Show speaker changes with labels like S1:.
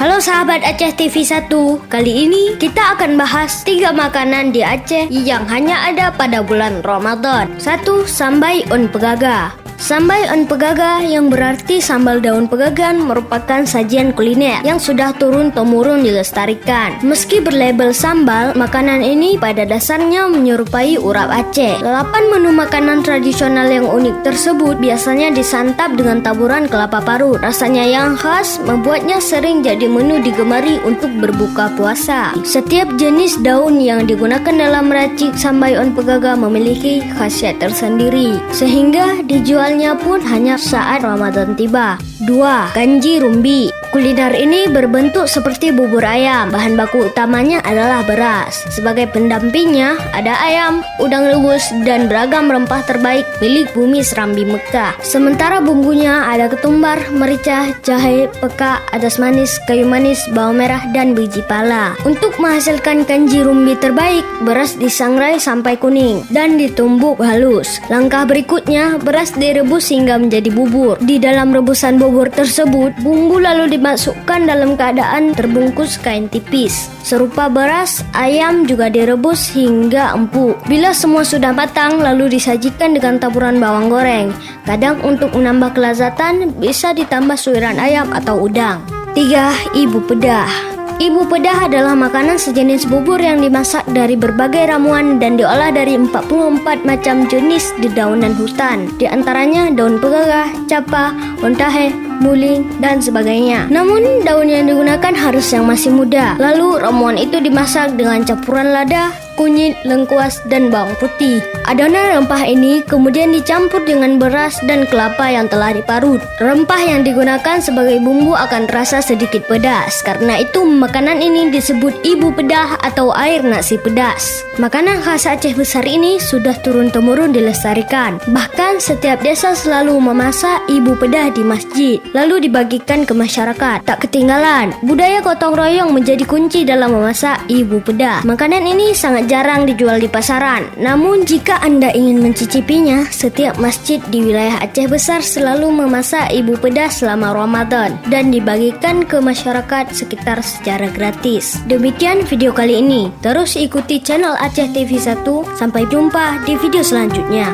S1: Halo sahabat Aceh TV 1, kali ini kita akan bahas 3 makanan di Aceh yang hanya ada pada bulan Ramadan. 1. Sambai on pegaga. Sambai on pegaga yang berarti sambal daun pegagan merupakan sajian kuliner yang sudah turun-temurun dilestarikan. Meski berlabel sambal, makanan ini pada dasarnya menyerupai urap Aceh. 8 menu makanan tradisional yang unik tersebut biasanya disantap dengan taburan kelapa parut. Rasanya yang khas membuatnya sering jadi menu digemari untuk berbuka puasa. Setiap jenis daun yang digunakan dalam meracik sambai on pegaga memiliki khasiat tersendiri, sehingga dijualnya pun hanya saat Ramadan tiba. 2. Kanji rumbi. Kuliner ini berbentuk seperti bubur ayam. Bahan baku utamanya adalah beras. Sebagai pendampingnya ada ayam, udang rebus, dan beragam rempah terbaik milik bumi Serambi Mekah. Sementara bumbunya ada ketumbar, merica, jahe, peka, adas manis, kayu manis, bawang merah, dan biji pala. Untuk menghasilkan kanji rumbi terbaik, beras disangrai sampai kuning dan ditumbuk halus. Langkah berikutnya, beras direbus hingga menjadi bubur. Di dalam rebusan bubur tersebut, bumbu lalu dimasukkan dalam keadaan terbungkus kain tipis. Serupa beras, ayam juga direbus hingga empuk. Bila semua sudah matang, lalu disajikan dengan taburan bawang goreng. Kadang untuk menambah kelezatan bisa ditambah suiran ayam atau udang. 3. Ibu pedah. Ibu pedah adalah makanan sejenis bubur yang dimasak dari berbagai ramuan dan diolah dari 44 macam jenis dedaunan hutan. Di antaranya daun pegaga, capa, ontahe, muling, dan sebagainya. Namun daun yang digunakan harus yang masih muda. Lalu ramuan itu dimasak dengan campuran lada, kunyit, lengkuas, dan bawang putih. Adonan rempah ini kemudian dicampur dengan beras dan kelapa yang telah diparut. Rempah yang digunakan sebagai bumbu akan terasa sedikit pedas. Karena itu makanan ini disebut ibu pedah atau air nasi pedas. Makanan khas Aceh besar ini sudah turun-temurun dilestarikan. Bahkan setiap desa selalu memasak ibu pedah di masjid, lalu dibagikan ke masyarakat. Tak ketinggalan, budaya gotong royong menjadi kunci dalam memasak ibu pedah. Makanan ini sangat jarang dijual di pasaran. Namun jika Anda ingin mencicipinya, setiap masjid di wilayah Aceh besar selalu memasak ibu pedah selama Ramadan dan dibagikan ke masyarakat sekitar secara gratis. Demikian video kali ini. Terus ikuti channel Aceh TV 1. Sampai jumpa di video selanjutnya.